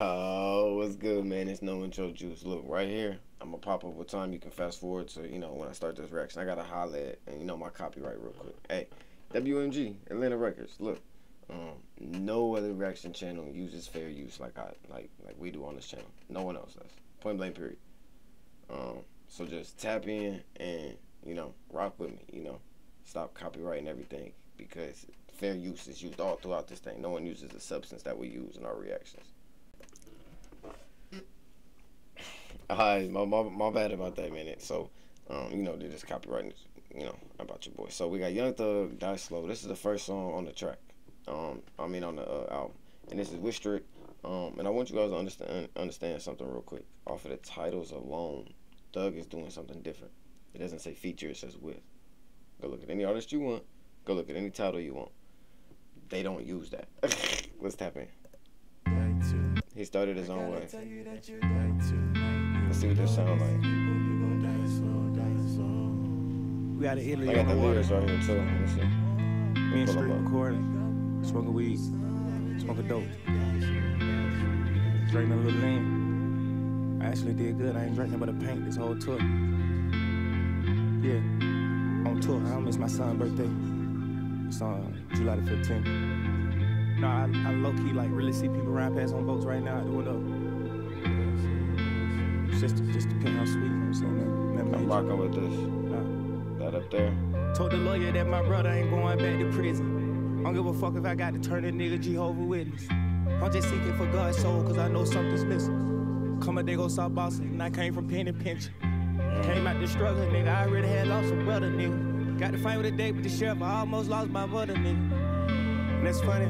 Oh, what's good, man? It's No Intro Juice. Look, right here, I'm gonna pop up with time. You can fast forward to, when I start this reaction. I gotta holler at, and my copyright real quick. Hey, WMG, Atlanta Records. Look, no other reaction channel uses fair use like we do on this channel. No one else does. Point blank, period. So just tap in and, rock with me, Stop copyrighting everything because fair use is used all throughout this thing. No one uses the substance that we use in our reactions. Alright, my bad about that, man. So, they just copyrighting, about your boy. So we got Young Thug, Die Slow. This is the first song on the track. On the album, and this is with Strick. And I want you guys to understand something real quick. Off of the titles alone, Thug is doing something different. It doesn't say feature, it says with. Go look at any artist you want. Go look at any title you want. They don't use that. Let's tap in. He started his own way. Let's see what this sounds like. We got Italy. I got the lyrics right here too. Let's see. Me and Strick recording, smoking weed, smoking dope, drinking a little lean. I actually did good. I ain't drinking but a paint this whole tour. Yeah, on tour. I don't miss my son's birthday. It's on July the 15th. No, I low-key like really see people ride past on boats right now doing up. Just depending how sweet, you know what I'm saying? I'm rocking with this. That up there. Told the lawyer that my brother ain't going back to prison. I don't give a fuck if I got to turn a nigga Jehovah's Witness. I'm just seeking for God's soul cause I know something's missing. Come a day go South Boston and I came from pen and pinching. Came out the struggle, nigga. I already had lost a brother, nigga. Got to fight with a date with the sheriff. I almost lost my mother, nigga. And it's funny,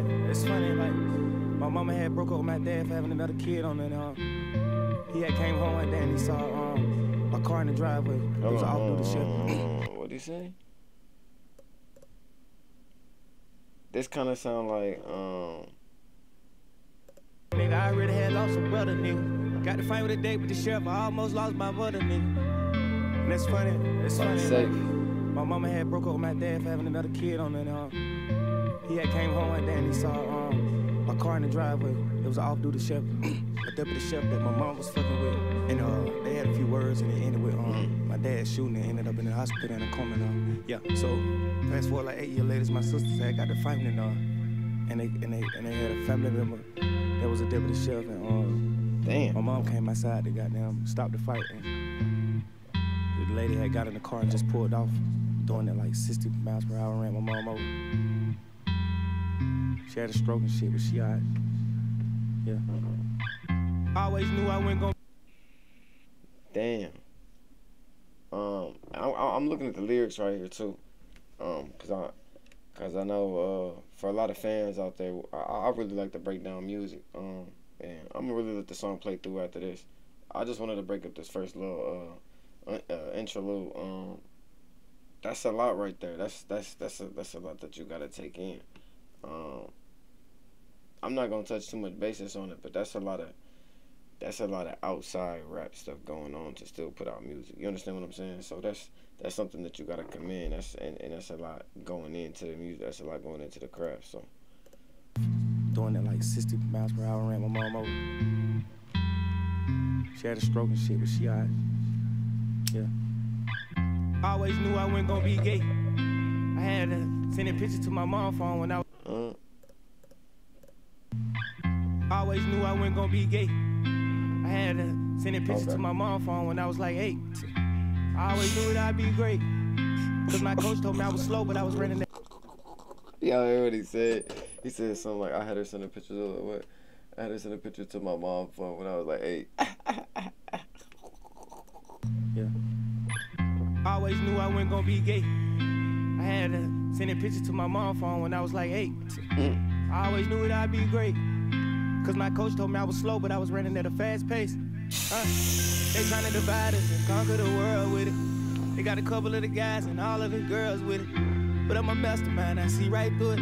like my mama had broke up with my dad for having another kid on it. He had came home one day and he saw a car in the driveway. It was off through the sheriff. What'd he say? This kind of sound like, Nigga, I already had lost a brother, nigga. Got to fight with a date with the sheriff. I almost lost my mother, nigga. And that's funny. It's funny. Like, my mama had broke up with my dad for having another kid on it. He had came home one day and he saw a car in the driveway. It was off duty sheriff, a deputy sheriff that my mom was fucking with. And they had a few words and it ended with my dad shooting and ended up in the hospital in a coma. Yeah. So fast forward like 8 years later, my sisters had got to fighting and they had a family member that was a deputy sheriff and damn. My mom came outside to goddamn stop the fight and the lady had got in the car and just pulled off, doing it like 60 miles per hour, ran my mom over. She had a stroke and shit, but she alright. Yeah. I always knew I wasn't gonna. Damn. I'm looking at the lyrics right here too, cause I know for a lot of fans out there, I really like to break down music. And I'm gonna really let the song play through after this. I just wanted to break up this first little interlude. That's a lot right there. That's a lot that you gotta take in. I'm not gonna touch too much basis on it, but that's a lot of outside rap stuff going on to still put out music. You understand what I'm saying? So that's something that you gotta commend. And that's a lot going into the music. That's a lot going into the craft. So doing it like 60 miles per hour, ran my mom over. She had a stroke and shit, but she alright. Yeah. I always knew I wasn't gonna be gay. I had to send a picture to my mom's phone when I was. I always knew I wasn't gonna be gay. I had to send a picture to my mom's phone when I was like 8. I always knew that I'd be great. Cause my coach told me I was slow, but I was running that. Yeah, I heard what he said. He said something like, I had her send a picture of what? I had her send a picture to my mom's phone when I was like 8. Yeah. I always knew I wasn't gonna be gay. I had to send a picture to my mom's phone when I was like 8. I always knew that I'd be great. Cause my coach told me I was slow, but I was running at a fast pace. They trying to divide us and conquer the world with it. They got a couple of the guys and all of the girls with it. But I'm a mastermind, I see right through it.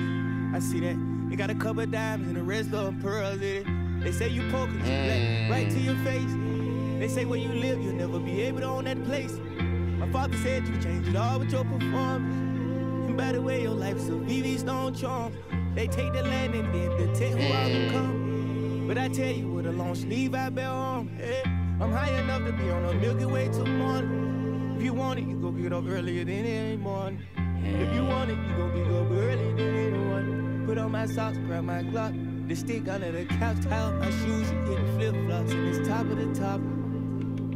I see that. They got a couple of diamonds and the rest of them pearls in it. They say you poker, you black, right to your face. They say where you live, you'll never be able to own that place. My father said you change it all with your performance. And by the way, your life is a VV Stone charm. They take the land and then detect who I become. But I tell you, with a long sleeve I bear on, hey, I'm high enough to be on a Milky Way till morning. If you want it, you go get up earlier than any morning. If you want it, you go get up earlier than anyone. Put on my socks, grab my Glock, the stick under the couch, tie up my shoes, and get the flip-flops, and it's top of the top.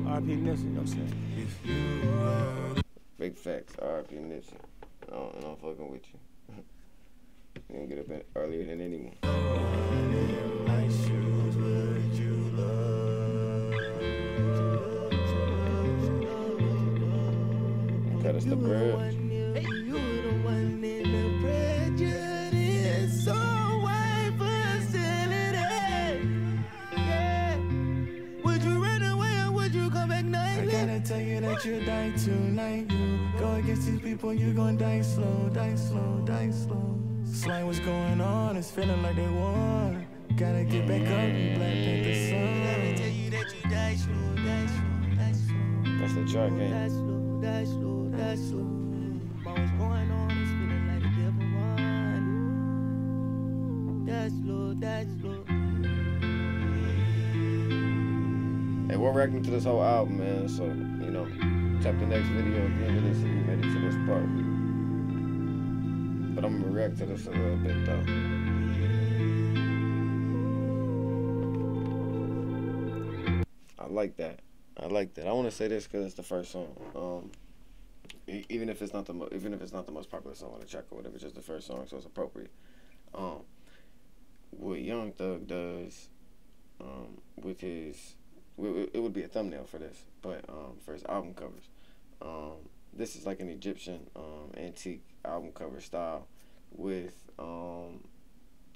R.P. Nipsey, you know what I'm saying? If you were... Big facts, R.P. Nipsey. And I'm fucking with you. You can get up earlier than anyone. Cut us the bread. Tell you that you die tonight. You go against these people, you gon' die slow, die slow, die slow. Slime, what's going on? It's feeling like they won. Gotta get back up, you Black Panther son. Gotta tell you that you die slow, die slow, die slow. That's the track, ain't it? Die slow, die slow, die slow. What's going on? It's feeling like a devil one. Die slow, die slow. Hey, we're reacting to this whole album, man, so, you know, tap the next video at the end of this if you made it to this part. But I'm gonna react to this a little bit, though. I like that. I like that. I want to say this because it's the first song. Even if it's not the most popular song on the track or whatever, it's just the first song, so it's appropriate. What Young Thug does, with his... It would be a thumbnail for this, but for his album covers. This is like an Egyptian antique album cover style with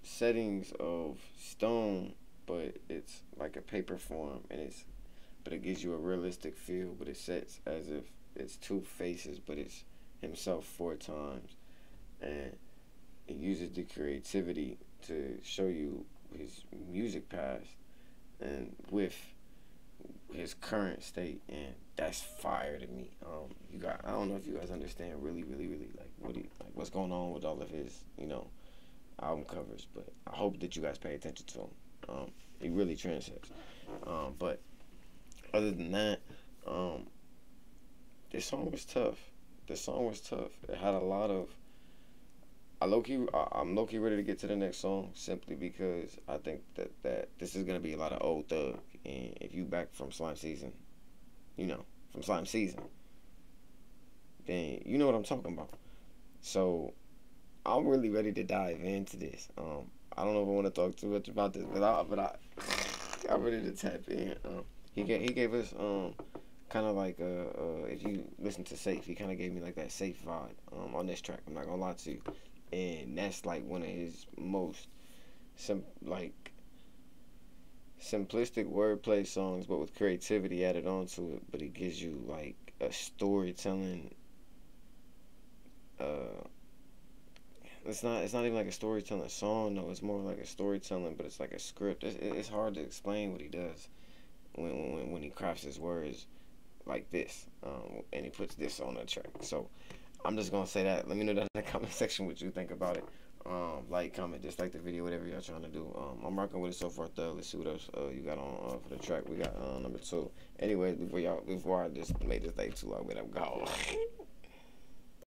settings of stone, but it's like a paper form, and but it gives you a realistic feel, but it sets as if it's two faces, but it's himself 4 times, and it uses the creativity to show you his music past and with his current state, and that's fire to me. I don't know if you guys understand really like what's going on with all of his, you know, album covers, but I hope that you guys pay attention to him. He really transcends. But other than that, this song was tough. It had a lot of... I'm low-key ready to get to the next song simply because I think that this is gonna be a lot of old Thug. And if you back from Slime Season, then you know what I'm talking about. So I'm really ready to dive into this. I don't know if I want to talk too much about this, but I'm ready to tap in. He gave us kind of like if you listen to Safe, he kind of gave me like that Safe vibe on this track. I'm not gonna lie to you, and that's like one of his most simplistic wordplay songs, but with creativity added onto it. But it gives you like a storytelling. It's not even like a storytelling song. No, it's more like a storytelling, but it's like a script. It's hard to explain what he does when he crafts his words like this, and he puts this on the track. So I'm just gonna say that. Let me know down in the comment section what you think about it. Like, comment, dislike the video, whatever y'all trying to do. I'm rocking with it so far, Thug. Let's see what else you got on for the track. We got number 2. Anyways, before I just made this day too long, I'm gonna go.